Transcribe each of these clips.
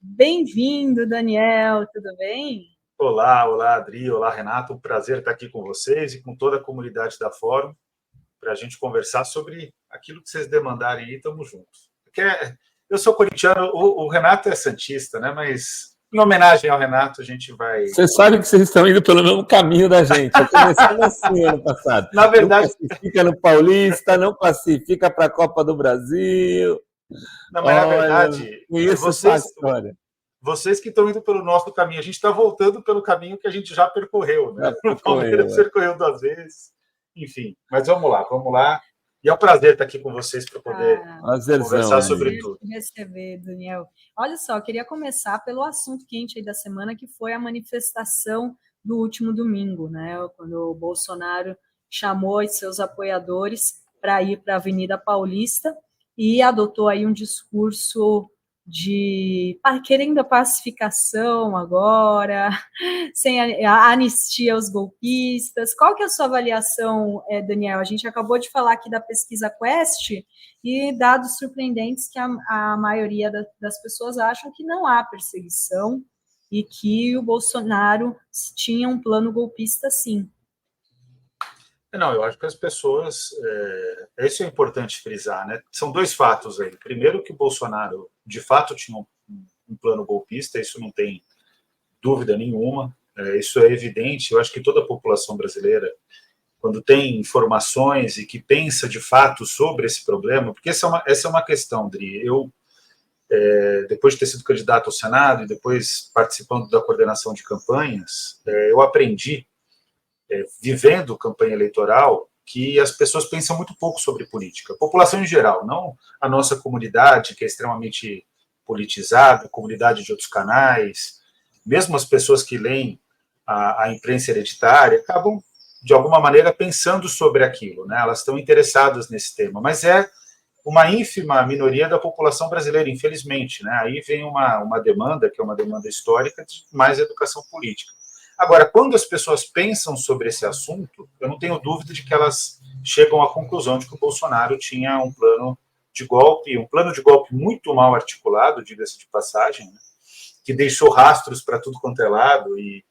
Bem-vindo, Daniel, tudo bem? Olá, Adri, olá, Renato. Um prazer estar aqui com vocês e com toda a comunidade da Fórum para a gente conversar sobre aquilo que vocês demandarem aí, estamos juntos. Eu sou corintiano, o Renato é santista, né? Mas em homenagem ao Renato, a gente vai. Você sabe que vocês estão indo pelo mesmo caminho da gente. Eu comecei assim ano passado. Na verdade, não classifica no Paulista, não classifica para a Copa do Brasil. não, mas na verdade, Isso é a história. Vocês que estão indo pelo nosso caminho, a gente está voltando pelo caminho que a gente já percorreu, né? O Palmeiras percorreu 2 vezes, enfim. Mas vamos lá. E é um prazer estar aqui com vocês para poder conversar sobre tudo. Receber, Daniel. Olha só, eu queria começar pelo assunto quente aí da semana, que foi a manifestação do último domingo, né? Quando o Bolsonaro chamou os seus apoiadores para ir para a Avenida Paulista e adotou aí um discurso querendo a pacificação agora, sem a anistia aos golpistas. Qual que é a sua avaliação, Daniel? A gente acabou de falar aqui da pesquisa Quest e dados surpreendentes que a maioria das pessoas acham que não há perseguição e que o Bolsonaro tinha um plano golpista, sim. Não, eu acho que as pessoas... isso é importante frisar, né? São 2 fatos aí. Primeiro, que o Bolsonaro, de fato, tinha um plano golpista, isso não tem dúvida nenhuma, isso é evidente. Eu acho que toda a população brasileira, quando tem informações e que pensa, de fato, sobre esse problema, porque essa é uma questão, Dri. Eu, depois de ter sido candidato ao Senado e depois participando da coordenação de campanhas, eu aprendi, vivendo campanha eleitoral, que as pessoas pensam muito pouco sobre política. A população em geral, não a nossa comunidade, que é extremamente politizada, a comunidade de outros canais, mesmo as pessoas que leem a imprensa hereditária, acabam, de alguma maneira, pensando sobre aquilo, né? Elas estão interessadas nesse tema, mas é uma ínfima minoria da população brasileira, infelizmente, né? Aí vem uma demanda, que é uma demanda histórica, de mais educação política. Agora, quando as pessoas pensam sobre esse assunto, eu não tenho dúvida de que elas chegam à conclusão de que o Bolsonaro tinha um plano de golpe muito mal articulado, diga-se de passagem, né, que deixou rastros para tudo quanto é lado, e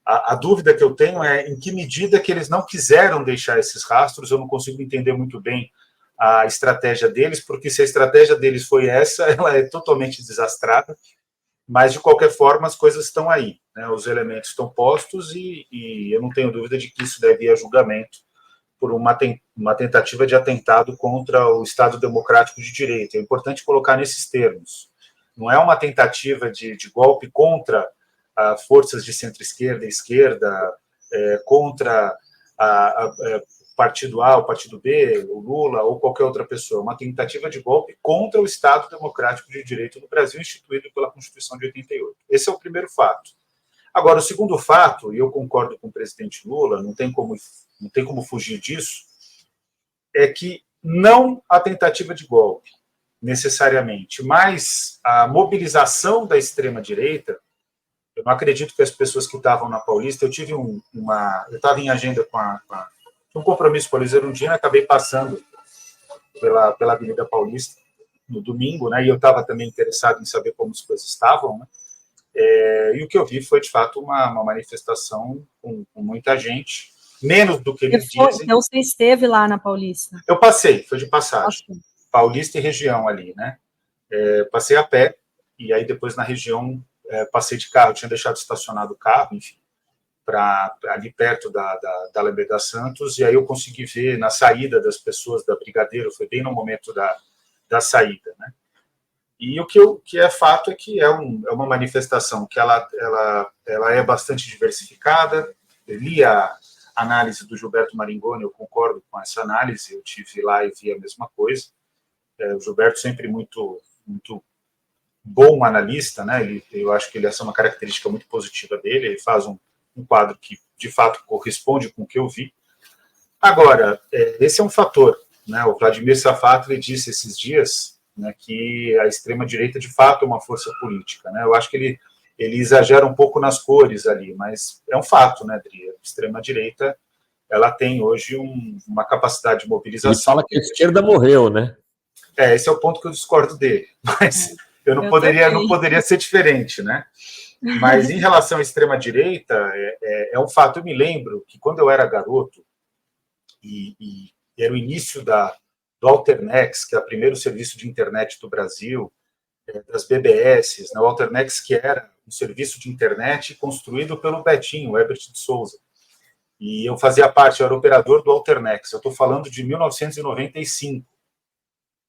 a dúvida que eu tenho é em que medida que eles não quiseram deixar esses rastros. Eu não consigo entender muito bem a estratégia deles, porque se a estratégia deles foi essa, ela é totalmente desastrada. Mas, de qualquer forma, as coisas estão aí, né? Os elementos estão postos e eu não tenho dúvida de que isso deve ir a julgamento por uma tentativa de atentado contra o Estado Democrático de Direito. É importante colocar nesses termos. Não é uma tentativa de golpe contra forças de centro-esquerda e esquerda, contra o partido A, o partido B, o Lula ou qualquer outra pessoa. Uma tentativa de golpe contra o Estado Democrático de Direito do Brasil, instituído pela Constituição de 88. Esse é o primeiro fato. Agora, o segundo fato, e eu concordo com o presidente Lula, não tem como fugir disso, é que não a tentativa de golpe, necessariamente, mas a mobilização da extrema-direita. Eu não acredito que as pessoas que estavam na Paulista... Eu tive eu estava em agenda com um compromisso com a Luiz Erundina, acabei passando pela Avenida Paulista no domingo, né, e eu estava também interessado em saber como as coisas estavam, né, e o que eu vi foi, de fato, uma manifestação com muita gente, menos do que eles dizem. Então você esteve lá na Paulista? Eu passei, foi de passagem. Paulista e região ali, né, passei a pé, e aí depois na região passei de carro, tinha deixado estacionado o carro, enfim, ali perto da Alameda Santos, e aí eu consegui ver na saída das pessoas da Brigadeiro, foi bem no momento da saída, né? E o que é fato é que é uma manifestação que ela é bastante diversificada. Eu li a análise do Gilberto Maringoni, eu concordo com essa análise, eu tive lá e vi a mesma coisa. O Gilberto sempre muito bom analista, né? Eu acho que essa é uma característica muito positiva dele, ele faz um quadro que, de fato, corresponde com o que eu vi. Agora, esse é um fator, né? O Vladimir Safatli disse esses dias, né, que a extrema-direita, de fato, é uma força política, né? Eu acho que ele exagera um pouco nas cores ali, mas é um fato, né, Adri? A extrema-direita, ela tem hoje uma capacidade de mobilização. Ele fala que a esquerda morreu, né? Esse é o ponto que eu discordo dele, mas eu não poderia ser diferente, né? Mas em relação à extrema-direita, é um fato. Eu me lembro que quando eu era garoto, e era o início do Alternex, que é o primeiro serviço de internet do Brasil, das BBS, né? O Alternex, que era um serviço de internet construído pelo Betinho, Herbert de Souza. E eu fazia parte, eu era operador do Alternex. Eu estou falando de 1995.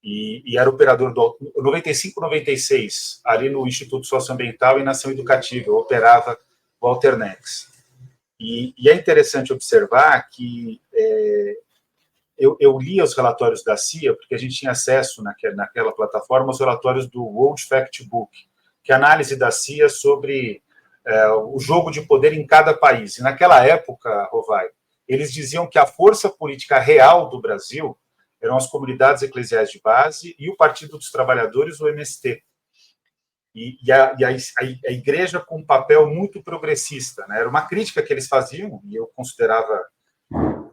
E era operador do 95, 96, ali no Instituto Socioambiental e Nação Educativa. Eu operava o Alternex. E é interessante observar que eu lia os relatórios da CIA, porque a gente tinha acesso naquela plataforma aos relatórios do World Factbook, que é a análise da CIA sobre o jogo de poder em cada país. E naquela época, Rovai, eles diziam que a força política real do Brasil eram as comunidades eclesiais de base e o Partido dos Trabalhadores, o MST. E a igreja com um papel muito progressista, né? Era uma crítica que eles faziam, e eu considerava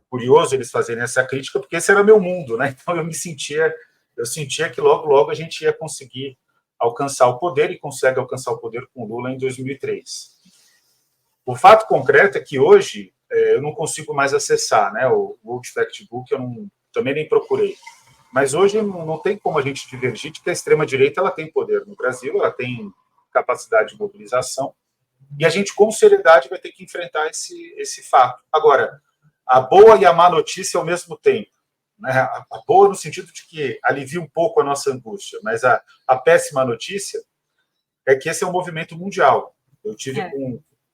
curioso eles fazerem essa crítica, porque esse era meu mundo, né? Então eu sentia que logo a gente ia conseguir alcançar o poder, e consegue alcançar o poder com Lula em 2003. O fato concreto é que hoje eu não consigo mais acessar, né? O World Factbook eu também nem procurei. Mas hoje não tem como a gente divergir de que a extrema-direita ela tem poder no Brasil, ela tem capacidade de mobilização, e a gente, com seriedade, vai ter que enfrentar esse fato. Agora, a boa e a má notícia ao mesmo tempo. Né? A boa no sentido de que alivia um pouco a nossa angústia, mas a péssima notícia é que esse é um movimento mundial. Eu tive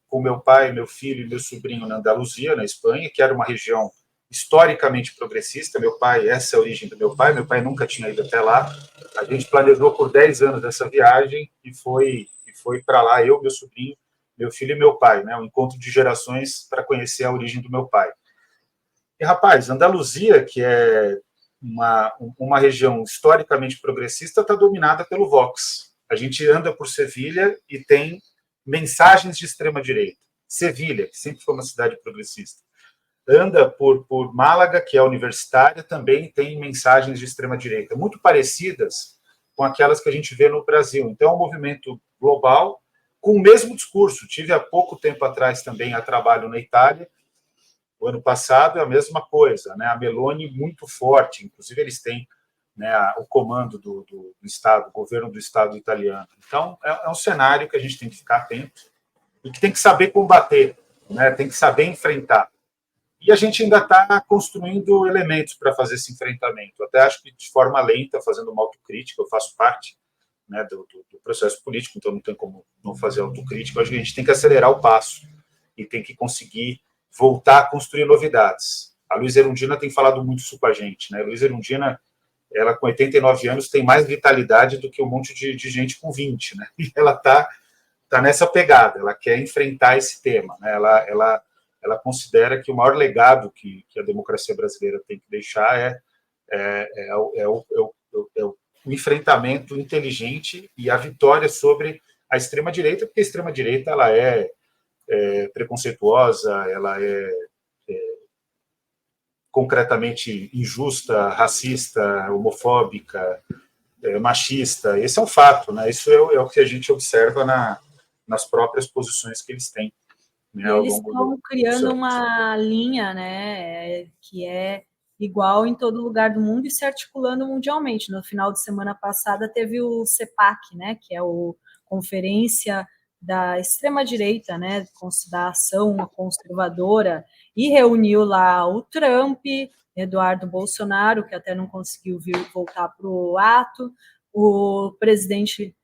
com meu pai, meu filho e meu sobrinho na Andaluzia, na Espanha, que era uma região historicamente progressista. Essa é a origem do meu pai nunca tinha ido até lá. A gente planejou por 10 anos essa viagem e foi para lá, eu, meu sobrinho, meu filho e meu pai, né? Um encontro de gerações para conhecer a origem do meu pai. E, rapaz, Andaluzia, que é uma região historicamente progressista, está dominada pelo Vox. A gente anda por Sevilha e tem mensagens de extrema-direita. Sevilha, que sempre foi uma cidade progressista. Anda por Málaga, que é universitária, também tem mensagens de extrema-direita, muito parecidas com aquelas que a gente vê no Brasil. Então, é um movimento global com o mesmo discurso. Tive há pouco tempo atrás também a trabalho na Itália. O ano passado é a mesma coisa, né? A Meloni muito forte, inclusive eles têm, né, o comando do Estado, o governo do Estado italiano. Então, é um cenário que a gente tem que ficar atento e que tem que saber combater, né? Tem que saber enfrentar. E a gente ainda está construindo elementos para fazer esse enfrentamento. Até acho que de forma lenta, fazendo uma autocrítica, eu faço parte, né, do processo político, então não tem como não fazer autocrítica. Acho que a gente tem que acelerar o passo e tem que conseguir voltar a construir novidades. A Luísa Erundina tem falado muito isso com a gente, né? A Luísa Erundina, ela com 89 anos tem mais vitalidade do que um monte de gente com 20, né? E ela tá nessa pegada, ela quer enfrentar esse tema, né? Ela considera que o maior legado que a democracia brasileira tem que deixar é o enfrentamento inteligente e a vitória sobre a extrema-direita, porque a extrema-direita ela é preconceituosa, ela é concretamente injusta, racista, homofóbica, machista. Esse é um fato, né? Isso é o que a gente observa nas próprias posições que eles têm. Né, eles estão criando uma linha, né, que é igual em todo lugar do mundo e se articulando mundialmente. No final de semana passada teve o CEPAC, né, que é a Conferência da Extrema-Direita, né, da ação conservadora, e reuniu lá o Trump, Eduardo Bolsonaro, que até não conseguiu voltar para o ato, o presidente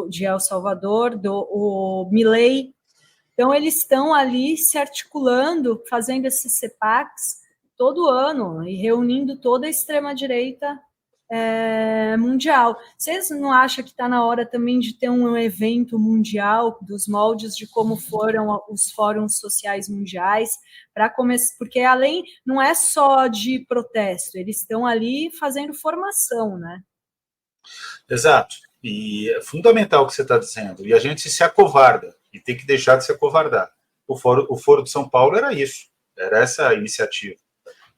de El Salvador, o Milei. Então, eles estão ali se articulando, fazendo esses CEPACs todo ano e reunindo toda a extrema-direita mundial. Vocês não acham que está na hora também de ter um evento mundial dos moldes de como foram os fóruns sociais mundiais, para começar, porque além não é só de protesto, eles estão ali fazendo formação, né? Exato. E é fundamental o que você está dizendo. E a gente se acovarda e tem que deixar de se acovardar. O Foro de São Paulo era isso, era essa a iniciativa.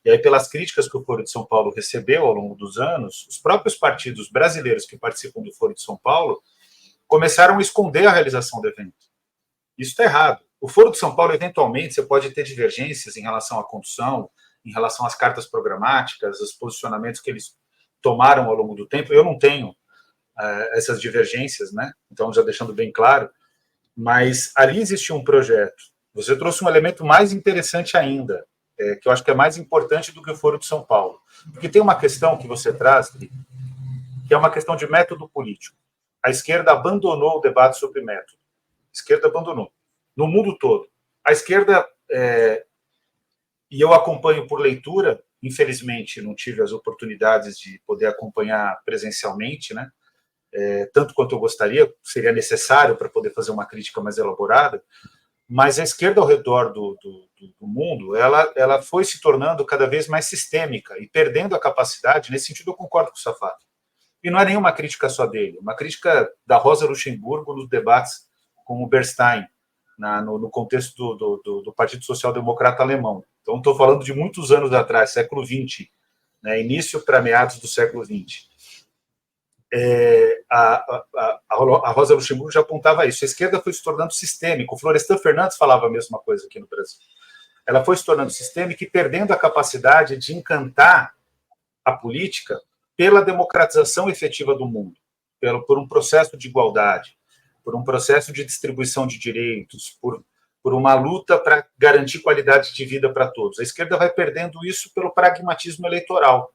E aí, pelas críticas que o Foro de São Paulo recebeu ao longo dos anos, os próprios partidos brasileiros que participam do Foro de São Paulo começaram a esconder a realização do evento. Isso está errado. O Foro de São Paulo, eventualmente, você pode ter divergências em relação à condução, em relação às cartas programáticas, os posicionamentos que eles tomaram ao longo do tempo. Eu não tenho essas divergências, né? Então, já deixando bem claro, mas ali existia um projeto. Você trouxe um elemento mais interessante ainda, que eu acho que é mais importante do que o Foro de São Paulo. Porque tem uma questão que você traz, que é uma questão de método político. A esquerda abandonou o debate sobre método. A esquerda abandonou. No mundo todo. A esquerda, e eu acompanho por leitura, infelizmente não tive as oportunidades de poder acompanhar presencialmente, né? Tanto quanto eu gostaria, seria necessário para poder fazer uma crítica mais elaborada, mas a esquerda ao redor do mundo, ela foi se tornando cada vez mais sistêmica e perdendo a capacidade, nesse sentido eu concordo com o Safato. E não é nenhuma crítica só dele, uma crítica da Rosa Luxemburgo nos debates com o Bernstein, no contexto do Partido Social Democrata Alemão. Então, estou falando de muitos anos atrás, século XX, né, início para meados do século XX. A Rosa Luxemburgo já apontava isso. A esquerda foi se tornando sistêmica. O Florestan Fernandes falava a mesma coisa aqui no Brasil. Ela foi se tornando sistêmica e perdendo a capacidade de encantar a política pela democratização efetiva do mundo, por um processo de igualdade, por um processo de distribuição de direitos, por uma luta para garantir qualidade de vida para todos. A esquerda vai perdendo isso pelo pragmatismo eleitoral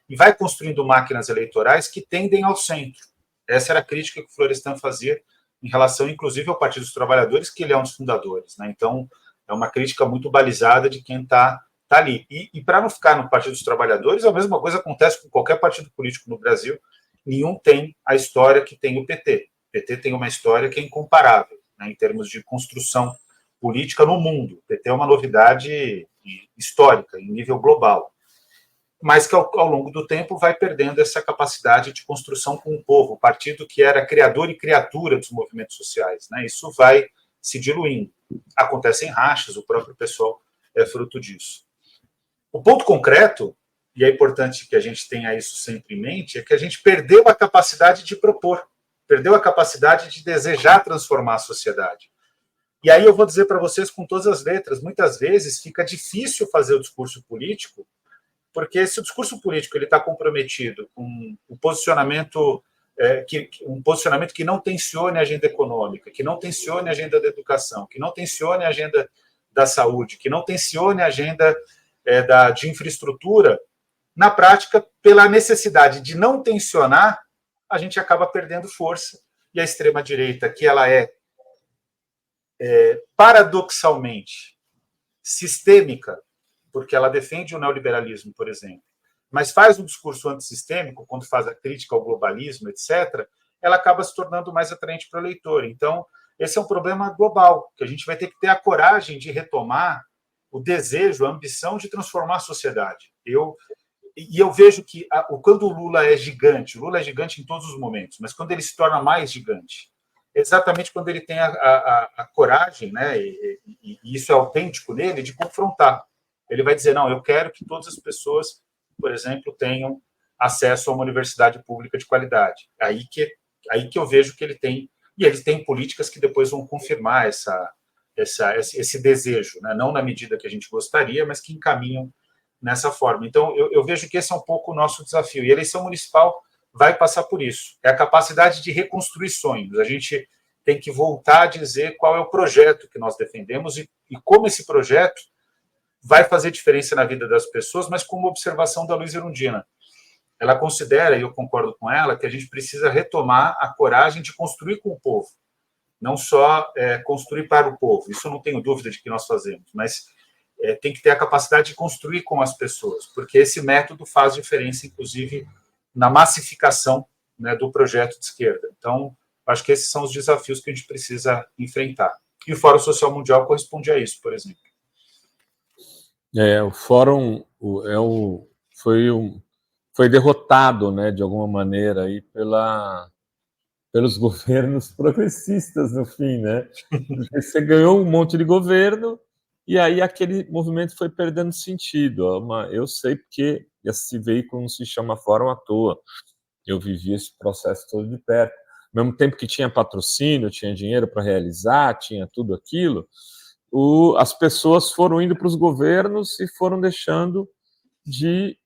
e vai construindo máquinas eleitorais que tendem ao centro. Essa era a crítica que o Florestan fazia em relação, inclusive, ao Partido dos Trabalhadores, que ele é um dos fundadores, né? Então, é uma crítica muito balizada de quem está ali. E para não ficar no Partido dos Trabalhadores, a mesma coisa acontece com qualquer partido político no Brasil. Nenhum tem a história que tem o PT. O PT tem uma história que é incomparável, né, em termos de construção política no mundo. O PT é uma novidade histórica, em nível global, mas que ao longo do tempo vai perdendo essa capacidade de construção com o povo, o partido que era criador e criatura dos movimentos sociais, né? Isso vai se diluindo. Acontecem rachas, o próprio pessoal é fruto disso. O ponto concreto, e é importante que a gente tenha isso sempre em mente, é que a gente perdeu a capacidade de propor, perdeu a capacidade de desejar transformar a sociedade. E aí eu vou dizer para vocês com todas as letras, muitas vezes fica difícil fazer o discurso político, porque se o discurso político está comprometido com um posicionamento que não tensione a agenda econômica, que não tensione a agenda da educação, que não tensione a agenda da saúde, que não tensione a agenda de infraestrutura, na prática, pela necessidade de não tensionar, a gente acaba perdendo força. E a extrema-direita, que ela é paradoxalmente sistêmica, porque ela defende o neoliberalismo, por exemplo, mas faz um discurso antissistêmico, quando faz a crítica ao globalismo, etc., ela acaba se tornando mais atraente para o eleitor. Então, esse é um problema global, que a gente vai ter que ter a coragem de retomar o desejo, a ambição de transformar a sociedade. Eu vejo que quando o Lula é gigante em todos os momentos, mas quando ele se torna mais gigante, exatamente quando ele tem a coragem, né, e isso é autêntico nele, de confrontar. Ele vai dizer, não, eu quero que todas as pessoas, por exemplo, tenham acesso a uma universidade pública de qualidade. Aí que eu vejo que ele tem, e eles têm políticas que depois vão confirmar esse desejo, né? Não na medida que a gente gostaria, mas que encaminham nessa forma. Então, eu vejo que esse é um pouco o nosso desafio. E a eleição municipal vai passar por isso. É a capacidade de reconstruir sonhos. A gente tem que voltar a dizer qual é o projeto que nós defendemos e como esse projeto vai fazer diferença na vida das pessoas, mas com uma observação da Luísa Erundina. Ela considera, e eu concordo com ela, que a gente precisa retomar a coragem de construir com o povo. Não só construir para o povo. Isso eu não tenho dúvida de que nós fazemos, mas tem que ter a capacidade de construir com as pessoas, porque esse método faz diferença, inclusive, na massificação, né, do projeto de esquerda. Então, acho que esses são os desafios que a gente precisa enfrentar. E o Fórum Social Mundial corresponde a isso, por exemplo. O Fórum foi derrotado, né, de alguma maneira aí pelos governos progressistas, no fim, né? Porque você ganhou um monte de governo e aí aquele movimento foi perdendo sentido. Eu sei porque esse veículo não se chama Fórum à toa. Eu vivi esse processo todo de perto. ao mesmo tempo que tinha patrocínio, tinha dinheiro para realizar, tinha tudo aquilo, as pessoas foram indo para os governos e foram deixando de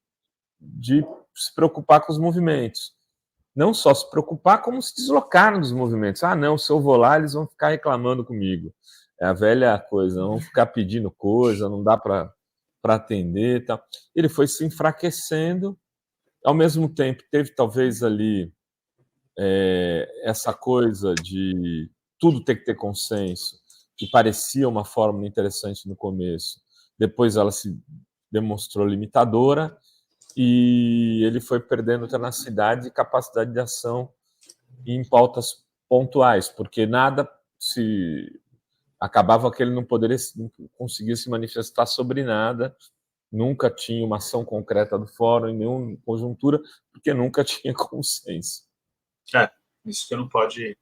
se preocupar com os movimentos. Não só se preocupar, como se deslocaram dos movimentos. Ah, não, se eu vou lá, eles vão ficar reclamando comigo. É a velha coisa, vão ficar pedindo coisa, não dá para atender e tal. Ele foi se enfraquecendo, ao mesmo tempo teve talvez ali essa coisa de tudo ter que ter consenso, que parecia uma fórmula interessante no começo, depois ela se demonstrou limitadora, e ele foi perdendo tenacidade e capacidade de ação em pautas pontuais, porque nada se acabava que ele não conseguia se manifestar sobre nada, nunca tinha uma ação concreta do fórum em nenhuma conjuntura, porque nunca tinha consenso. Isso que não pode...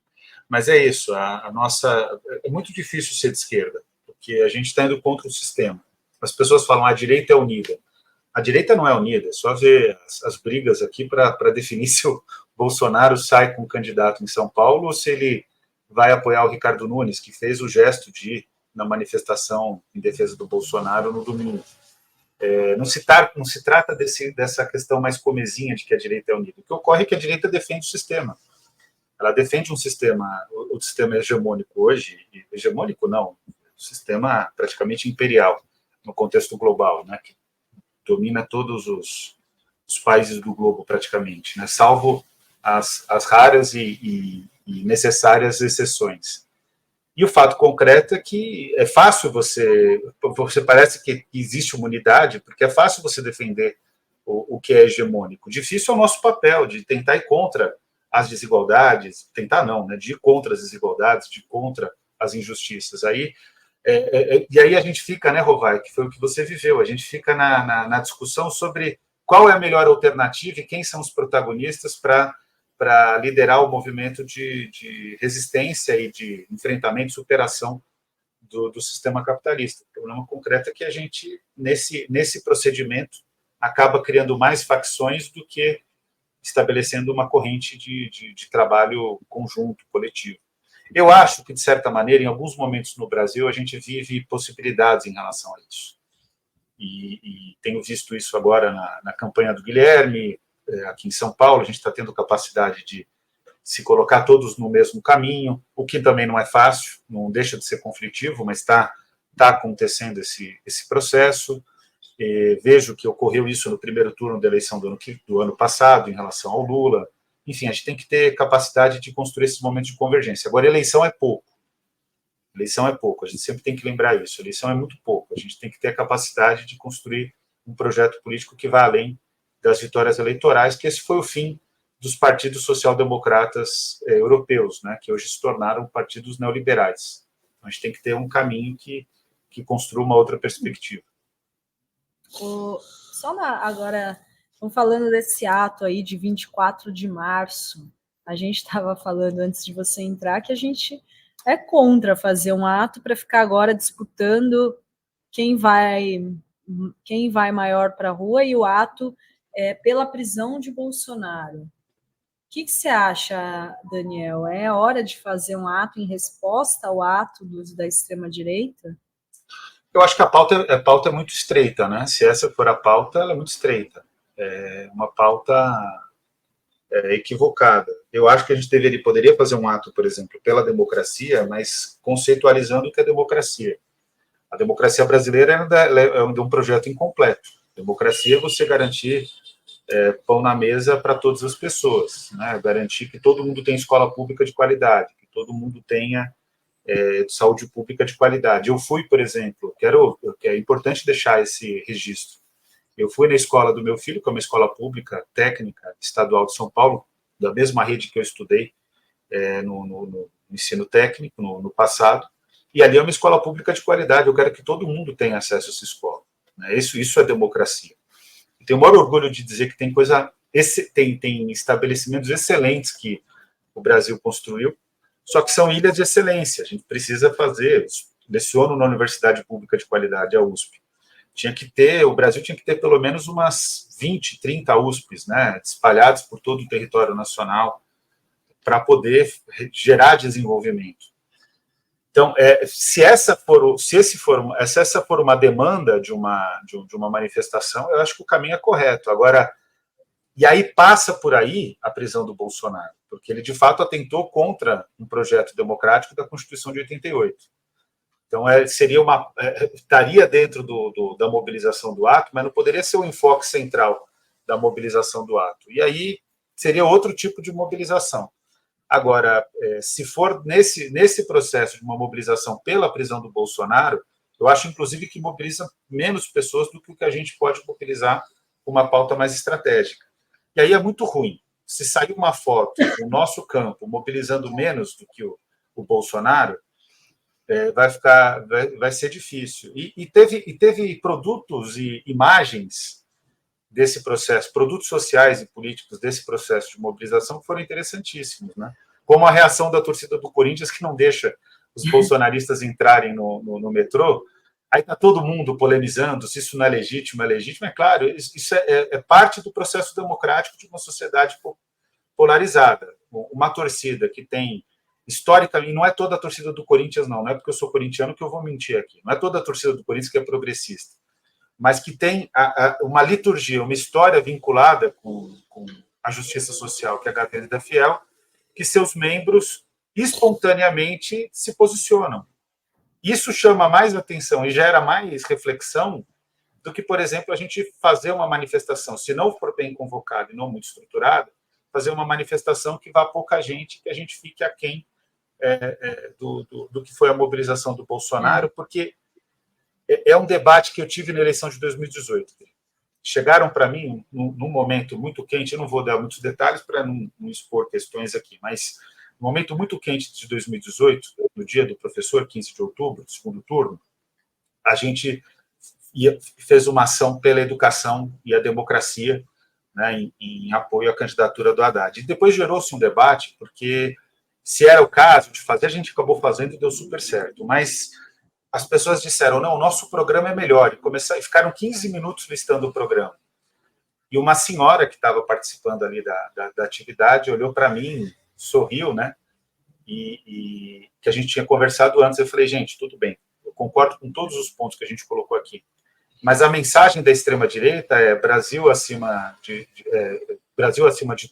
Mas é isso, a nossa... É muito difícil ser de esquerda, porque a gente está indo contra o sistema. As pessoas falam, a direita é unida. A direita não é unida, é só ver as brigas aqui para definir se o Bolsonaro sai com candidato em São Paulo ou se ele vai apoiar o Ricardo Nunes, que fez o gesto de ir na manifestação em defesa do Bolsonaro no domingo. Não se trata dessa questão mais comezinha de que a direita é unida. O que ocorre é que a direita defende o sistema. Ela defende um sistema, o sistema hegemônico hoje, hegemônico não, o sistema praticamente imperial, no contexto global, né, que domina todos os países do globo praticamente, né, salvo as raras e necessárias exceções. E o fato concreto é que é fácil você parece que existe uma unidade, porque é fácil você defender o que é hegemônico. Difícil é o nosso papel de tentar ir contra as desigualdades, tentar não, né, de ir contra as desigualdades, de ir contra as injustiças. E aí a gente fica, né, Rovai, que foi o que você viveu, a gente fica na discussão sobre qual é a melhor alternativa e quem são os protagonistas para liderar o movimento de resistência e de enfrentamento e superação do sistema capitalista. O problema concreto é que a gente, nesse procedimento, acaba criando mais facções do que estabelecendo uma corrente de trabalho conjunto, coletivo. Eu acho que, de certa maneira, em alguns momentos no Brasil, a gente vive possibilidades em relação a isso. E tenho visto isso agora na campanha do Guilherme, aqui em São Paulo, a gente está tendo capacidade de se colocar todos no mesmo caminho, o que também não é fácil, não deixa de ser conflitivo, mas está acontecendo esse processo. Vejo que ocorreu isso no primeiro turno da eleição do ano passado, em relação ao Lula. Enfim, a gente tem que ter capacidade de construir esses momentos de convergência. Agora, eleição é pouco. Eleição é pouco, a gente sempre tem que lembrar isso. Eleição é muito pouco. A gente tem que ter a capacidade de construir um projeto político que vá além das vitórias eleitorais, que esse foi o fim dos partidos social-democratas europeus, né, que hoje se tornaram partidos neoliberais. Então, a gente tem que ter um caminho que construa uma outra perspectiva. Agora, estamos falando desse ato aí de 24 de março. A gente estava falando antes de você entrar que a gente é contra fazer um ato para ficar agora disputando quem vai maior para a rua, e o ato é pela prisão de Bolsonaro. O que você acha, Daniel? É hora de fazer um ato em resposta ao ato da extrema-direita? Eu acho que a pauta é muito estreita, né? Se essa for a pauta, ela é muito estreita. É uma pauta equivocada. Eu acho que a gente poderia fazer um ato, por exemplo, pela democracia, mas conceitualizando o que é democracia. A democracia brasileira é um projeto incompleto. Democracia é você garantir pão na mesa para todas as pessoas, né? Garantir que todo mundo tenha escola pública de qualidade, que todo mundo tenha saúde pública de qualidade. Eu fui, por exemplo, é importante deixar esse registro. Eu fui na escola do meu filho, que é uma escola pública técnica estadual de São Paulo, da mesma rede que eu estudei no ensino técnico no passado, e ali é uma escola pública de qualidade. Eu quero que todo mundo tenha acesso a essa escola, né? Isso é democracia. Eu tenho o maior orgulho de dizer que tem estabelecimentos excelentes que o Brasil construiu, só que são ilhas de excelência. A gente precisa fazer. Leciono na Universidade Pública de Qualidade, a USP. O Brasil tinha que ter pelo menos umas 20, 30 USPs, né, espalhadas por todo o território nacional. para poder gerar desenvolvimento. Então, se essa for uma demanda de uma manifestação, eu acho que o caminho é correto. Agora, e aí passa por aí a prisão do Bolsonaro, porque ele, de fato, atentou contra um projeto democrático da Constituição de 88. Então, estaria dentro da mobilização do ato, mas não poderia ser o enfoque central da mobilização do ato. E aí seria outro tipo de mobilização. Agora, se for nesse processo de uma mobilização pela prisão do Bolsonaro, eu acho, inclusive, que mobiliza menos pessoas do que o que a gente pode mobilizar com uma pauta mais estratégica. E aí é muito ruim. Se sair uma foto do nosso campo mobilizando menos do que o Bolsonaro, vai ser difícil. E teve produtos e imagens desse processo, produtos sociais e políticos desse processo de mobilização que foram interessantíssimos, né? Como a reação da torcida do Corinthians, que não deixa os bolsonaristas entrarem no metrô. Aí está todo mundo polemizando se isso não é legítimo, é claro, isso é parte do processo democrático de uma sociedade polarizada. Uma torcida que tem, historicamente, não é toda a torcida do Corinthians, não é porque eu sou corintiano que eu vou mentir aqui, não é toda a torcida do Corinthians que é progressista, mas que tem uma liturgia, uma história vinculada com a justiça social, que é a Gaveta Fiel, que seus membros espontaneamente se posicionam. Isso chama mais atenção e gera mais reflexão do que, por exemplo, a gente fazer uma manifestação, se não for bem convocada e não muito estruturada, fazer uma manifestação que vá pouca gente, que a gente fique aquém do que foi a mobilização do Bolsonaro, porque é um debate que eu tive na eleição de 2018. Chegaram para mim, num momento muito quente, eu não vou dar muitos detalhes para não expor questões aqui, mas no momento muito quente de 2018, no dia do professor, 15 de outubro, segundo turno, a gente fez uma ação pela educação e a democracia, né, em apoio à candidatura do Haddad. E depois gerou-se um debate, porque se era o caso de fazer, a gente acabou fazendo e deu super certo. Mas as pessoas disseram, não, o nosso programa é melhor. E ficaram 15 minutos listando o programa. E uma senhora que estava participando ali da atividade olhou para mim, sorriu, né? E que a gente tinha conversado antes. Eu falei, gente, tudo bem, eu concordo com todos os pontos que a gente colocou aqui, mas a mensagem da extrema-direita é Brasil acima de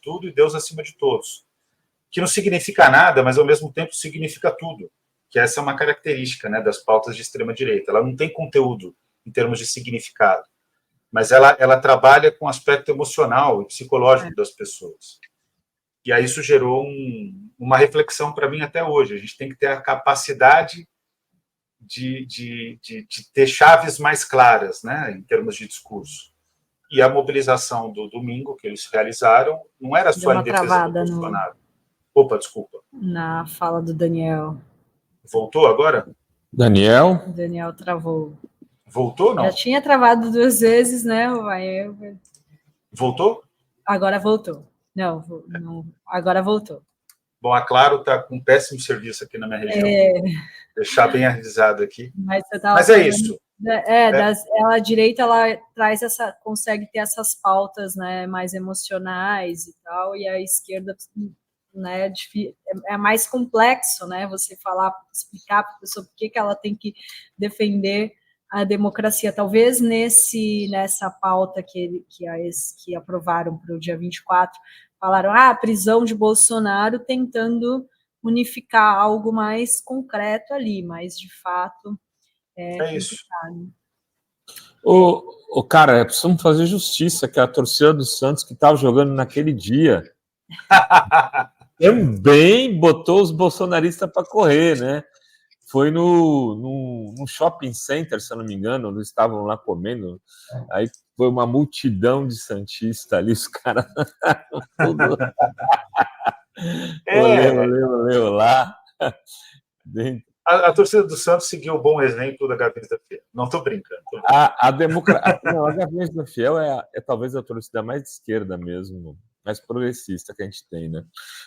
tudo e Deus acima de todos, que não significa nada, mas ao mesmo tempo significa tudo, que essa é uma característica, né, das pautas de extrema-direita. Ela não tem conteúdo em termos de significado, mas ela trabalha com o aspecto emocional e psicológico das pessoas. E aí isso gerou uma reflexão para mim até hoje. A gente tem que ter a capacidade de ter chaves mais claras, né, em termos de discurso. E a mobilização do domingo que eles realizaram não era só em defesa do Bolsonaro. Opa, desculpa. Na fala do Daniel. Voltou agora? Daniel? O Daniel travou. Voltou, não? Já tinha travado 2 vezes, né? Voltou? Agora voltou. Não, agora voltou. Bom, a Claro está com um péssimo serviço aqui na minha região. Deixar bem avisado aqui. Mas é isso. A direita ela consegue ter essas pautas, né, mais emocionais e tal, e a esquerda, né, é mais complexo, né? Você explicar para a pessoa por que ela tem que defender a democracia. Talvez nessa pauta que aprovaram para o dia 24, falaram a prisão de Bolsonaro, tentando unificar algo mais concreto ali, mas de fato é isso. Cara, precisamos fazer justiça, que a torcida do Santos que estava jogando naquele dia também botou os bolsonaristas para correr, né? Foi no shopping center, se eu não me engano, eles estavam lá comendo, aí foi uma multidão de santistas ali, os caras tudo... Olê lá. A torcida do Santos seguiu o bom exemplo da Gaveta Fiel. Não estou brincando. A Gaveta da Fiel é talvez a torcida mais de esquerda mesmo, mais progressista que a gente tem, né?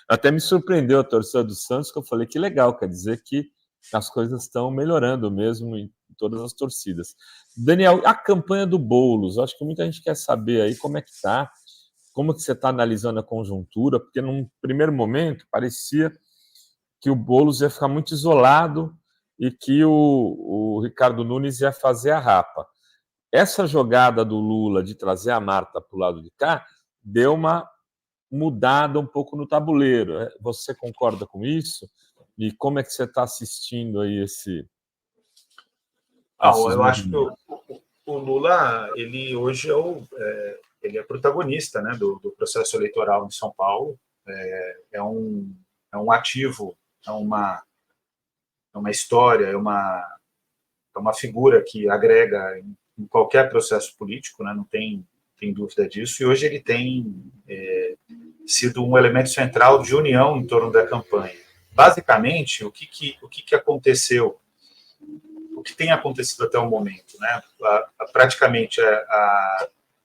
Até me surpreendeu a torcida do Santos, que eu falei que legal, quer dizer que as coisas estão melhorando mesmo em todas as torcidas. Daniel, a campanha do Boulos, acho que muita gente quer saber aí como é que está. como que você está analisando a conjuntura? Porque num primeiro momento parecia que o Boulos ia ficar muito isolado e que o Ricardo Nunes ia fazer a rapa. Essa jogada do Lula de trazer a Marta para o lado de cá deu uma mudada um pouco no tabuleiro. Você concorda com isso? E como é que você está assistindo aí esses eu acho que movimentos? o Lula, ele hoje ele é protagonista, né, do processo eleitoral em São Paulo. É um ativo, é uma história, é uma figura que agrega em qualquer processo político, né, não tem dúvida disso. E hoje ele tem sido um elemento central de união em torno da campanha. Basicamente, o que aconteceu, o que tem acontecido até o momento, né? Praticamente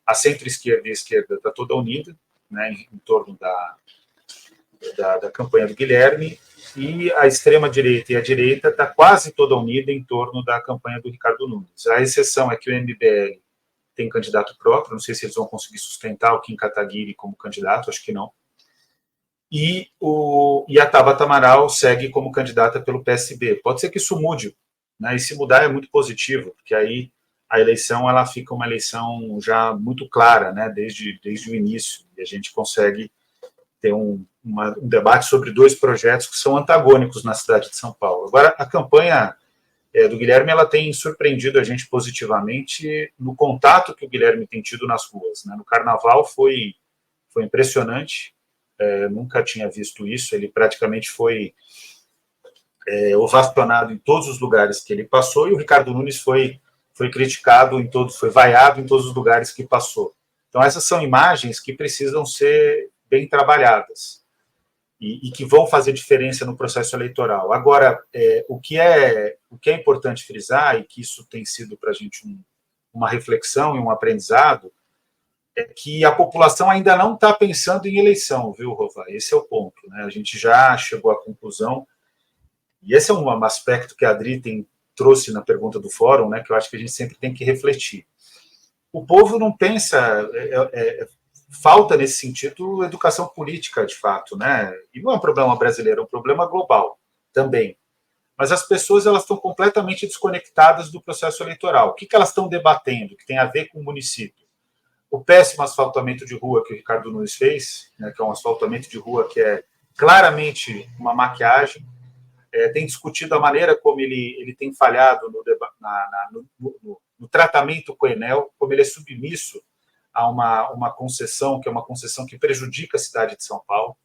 a centro-esquerda e a esquerda está toda unida, né, em torno da campanha do Guilherme, e a extrema-direita e a direita está quase toda unida em torno da campanha do Ricardo Nunes. A exceção é que o MBL tem candidato próprio, não sei se eles vão conseguir sustentar o Kim Kataguiri como candidato, acho que não. E a Tabata Amaral segue como candidata pelo PSB. Pode ser que isso mude, né? E se mudar é muito positivo, porque aí a eleição ela fica uma eleição já muito clara, né? Desde o início, e a gente consegue ter um debate sobre dois projetos que são antagônicos na cidade de São Paulo. Agora, a campanha do Guilherme ela tem surpreendido a gente positivamente no contato que o Guilherme tem tido nas ruas, né? No Carnaval foi impressionante, nunca tinha visto isso, ele praticamente foi ovacionado em todos os lugares que ele passou, e o Ricardo Nunes foi criticado em todos, foi vaiado em todos os lugares que passou. Então essas são imagens que precisam ser bem trabalhadas e que vão fazer diferença no processo eleitoral. Agora, o que é importante frisar, e que isso tem sido para a gente uma reflexão e um aprendizado, é que a população ainda não está pensando em eleição, viu, Rova? Esse é o ponto, né? A gente já chegou à conclusão, e esse é um aspecto que a Adri trouxe na pergunta do fórum, né, que eu acho que a gente sempre tem que refletir. O povo não pensa, falta nesse sentido educação política, de fato, né? E não é um problema brasileiro, é um problema global também. Mas as pessoas elas estão completamente desconectadas do processo eleitoral. O que elas estão debatendo que tem a ver com o município? O péssimo asfaltamento de rua que o Ricardo Nunes fez, né, que é um asfaltamento de rua que é claramente uma maquiagem, tem discutido a maneira como ele tem falhado no tratamento com o Enel, como ele é submisso a uma concessão, que é uma concessão que prejudica a cidade de São Paulo,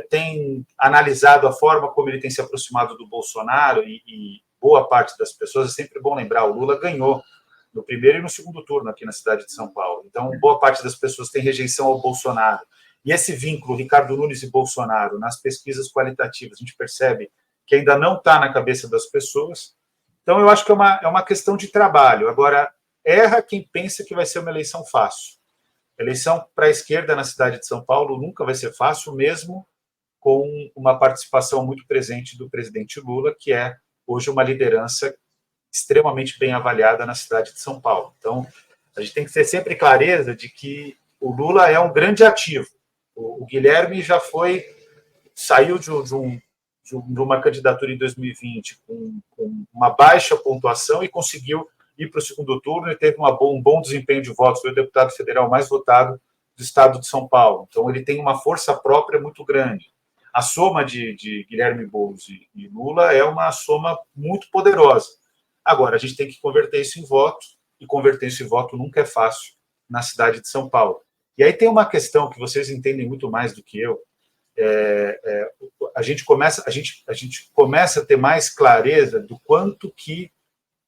tem analisado a forma como ele tem se aproximado do Bolsonaro, e boa parte das pessoas, é sempre bom lembrar, o Lula ganhou no primeiro e no segundo turno aqui na cidade de São Paulo, então boa parte das pessoas tem rejeição ao Bolsonaro, e esse vínculo Ricardo Nunes e Bolsonaro, nas pesquisas qualitativas, a gente percebe que ainda não está na cabeça das pessoas. Então eu acho que é uma questão de trabalho. Agora, erra quem pensa que vai ser uma eleição fácil. Eleição para a esquerda na cidade de São Paulo nunca vai ser fácil, mesmo com uma participação muito presente do presidente Lula, que é hoje uma liderança extremamente bem avaliada na cidade de São Paulo. Então, a gente tem que ter sempre clareza de que o Lula é um grande ativo. O Guilherme já saiu de uma candidatura em 2020 com uma baixa pontuação e conseguiu ir para o segundo turno e teve um bom desempenho de votos, foi o deputado federal mais votado do estado de São Paulo. Então, ele tem uma força própria muito grande. A soma de Guilherme Boulos e Lula é uma soma muito poderosa. Agora, a gente tem que converter isso em voto, e converter isso em voto nunca é fácil na cidade de São Paulo. E aí tem uma questão que vocês entendem muito mais do que eu. A gente começa a ter mais clareza do quanto que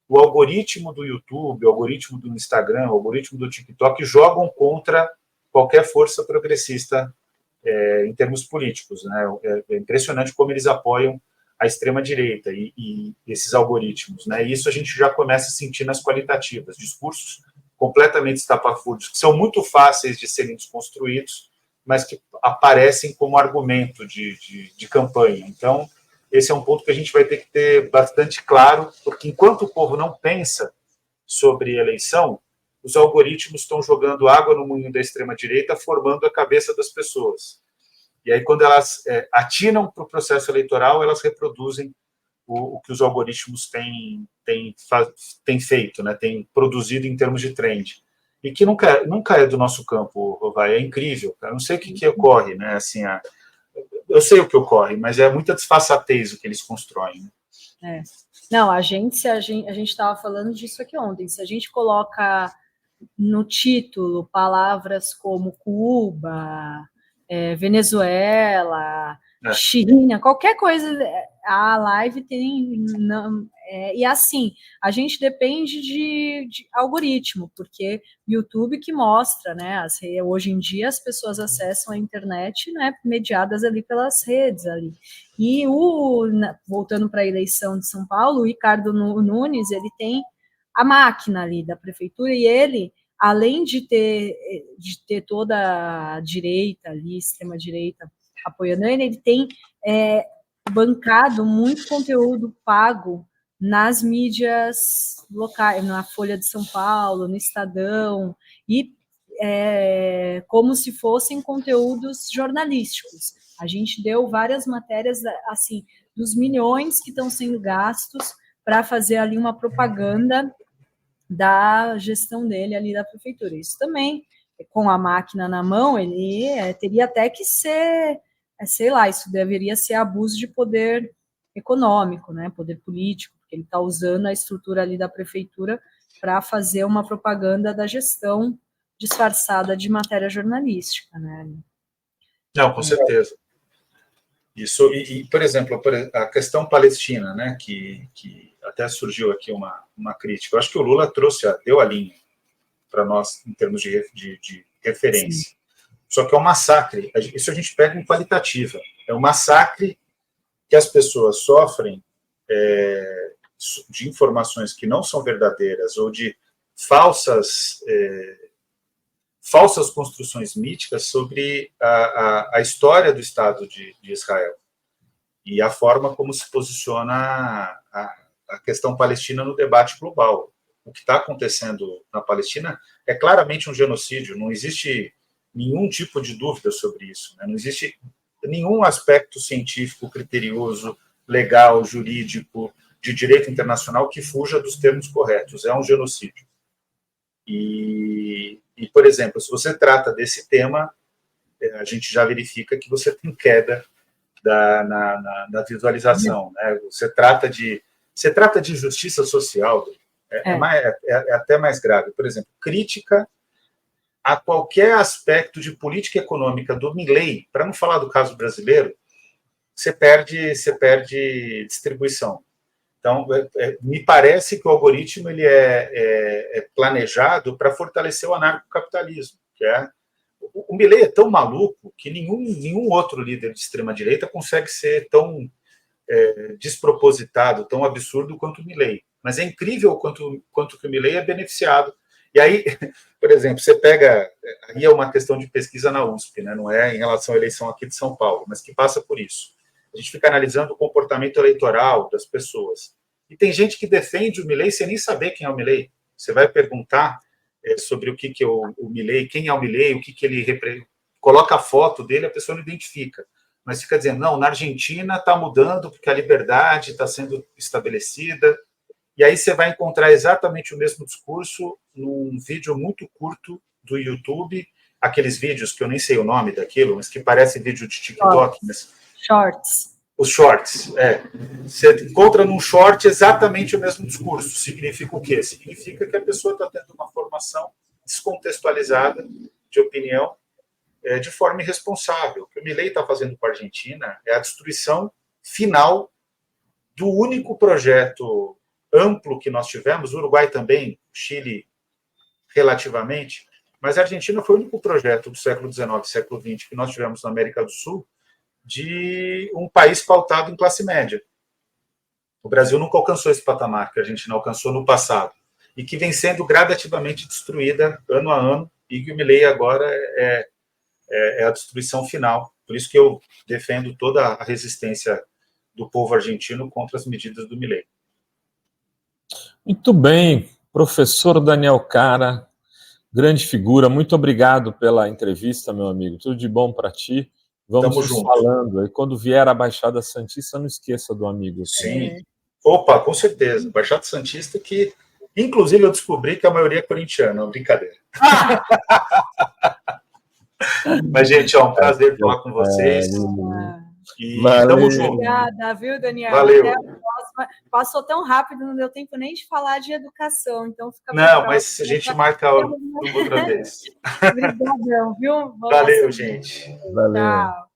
o algoritmo do YouTube, o algoritmo do Instagram, o algoritmo do TikTok jogam contra qualquer força progressista em termos políticos, né? É impressionante como eles apoiam a extrema-direita e esses algoritmos, né? E isso a gente já começa a sentir nas qualitativas, discursos completamente estapafúrdios, que são muito fáceis de serem desconstruídos, mas que aparecem como argumento de campanha. Então, esse é um ponto que a gente vai ter que ter bastante claro, porque enquanto o povo não pensa sobre eleição, os algoritmos estão jogando água no moinho da extrema-direita, formando a cabeça das pessoas. E aí, quando elas atinam para o processo eleitoral, elas reproduzem o que os algoritmos têm feito, né, têm produzido em termos de trend. E que nunca é do nosso campo, Rovai, é incrível. Eu não sei o que ocorre, né? Assim, eu sei o que ocorre, mas é muita desfaçatez o que eles constroem. Né? Não, a gente estava falando disso aqui ontem. Se a gente coloca no título palavras como Cuba, Venezuela, China, qualquer coisa, a live tem... Não, e assim, a gente depende de algoritmo, porque o YouTube que mostra, né? Hoje em dia as pessoas acessam a internet, né, mediadas ali pelas redes ali. E voltando para a eleição de São Paulo, o Ricardo Nunes, ele tem a máquina ali da prefeitura, e ele, além de ter toda a direita ali, extrema-direita, apoiando ele tem bancado muito conteúdo pago nas mídias locais, na Folha de São Paulo, no Estadão, e como se fossem conteúdos jornalísticos. A gente deu várias matérias, assim, dos milhões que estão sendo gastos para fazer ali uma propaganda da gestão dele ali da prefeitura. Isso também, com a máquina na mão, ele teria até que ser, sei lá, isso deveria ser abuso de poder econômico, né, poder político, porque ele está usando a estrutura ali da prefeitura para fazer uma propaganda da gestão disfarçada de matéria jornalística, né? Não, com certeza. Isso, por exemplo, a questão palestina, né, que até surgiu aqui uma crítica. Eu acho que o Lula deu a linha para nós em termos de referência. Sim. Só que é um massacre. Isso a gente pega em qualitativa. É um massacre que as pessoas sofrem de informações que não são verdadeiras ou de falsas construções míticas sobre a história do Estado de Israel e a forma como se posiciona a questão palestina no debate global. O que está acontecendo na Palestina é claramente um genocídio, não existe nenhum tipo de dúvida sobre isso, né? Não existe nenhum aspecto científico, criterioso, legal, jurídico, de direito internacional que fuja dos termos corretos. É um genocídio. E, por exemplo, se você trata desse tema, a gente já verifica que você tem queda na visualização, né? Você trata de justiça social, é até mais grave. Por exemplo, crítica a qualquer aspecto de política econômica do Milei, para não falar do caso brasileiro, você perde distribuição. Então, me parece que o algoritmo ele é planejado para fortalecer o anarcocapitalismo. O Milei é tão maluco que nenhum outro líder de extrema-direita consegue ser tão despropositado, tão absurdo quanto o Milei. Mas é incrível quanto que o Milei é beneficiado. E aí, por exemplo, você pega... Aí é uma questão de pesquisa na USP, né? Não é em relação à eleição aqui de São Paulo, mas que passa por isso. A gente fica analisando o comportamento eleitoral das pessoas. E tem gente que defende o Milei sem nem saber quem é o Milei. Você vai perguntar sobre o que é o Milei, quem é o Milei, o que ele coloca a foto dele, a pessoa não identifica. Mas fica dizendo, não, na Argentina está mudando porque a liberdade está sendo estabelecida. E aí você vai encontrar exatamente o mesmo discurso num vídeo muito curto do YouTube, aqueles vídeos que eu nem sei o nome daquilo, mas que parece vídeo de TikTok. Shorts. Os shorts, Você encontra num short exatamente o mesmo discurso. Significa o quê? Significa que a pessoa está tendo uma formação descontextualizada de opinião de forma irresponsável. O que o Milei está fazendo com a Argentina é a destruição final do único projeto amplo que nós tivemos, o Uruguai também, Chile relativamente, mas a Argentina foi o único projeto do século XIX, século XX que nós tivemos na América do Sul de um país pautado em classe média. O Brasil nunca alcançou esse patamar que a Argentina alcançou no passado e que vem sendo gradativamente destruída ano a ano e que o Milei agora é a destruição final. Por isso que eu defendo toda a resistência do povo argentino contra as medidas do Milei. Muito bem, professor Daniel Cara. grande figura. Muito obrigado pela entrevista, meu amigo. Tudo de bom para ti. Vamos nos falando. E quando vier a Baixada Santista, não esqueça do amigo. Sim. Opa, com certeza. Baixada Santista que, inclusive, eu descobri que a maioria é corintiana. Brincadeira. Mas, gente, é um prazer falar com vocês. E tamo junto. Obrigada, viu, Daniel? Valeu. Até a próxima. Passou tão rápido, não deu tempo nem de falar de educação. Então fica. Não, mas a gente marca outra vez. Obrigadão, viu? Valeu, gente. Valeu. Tchau.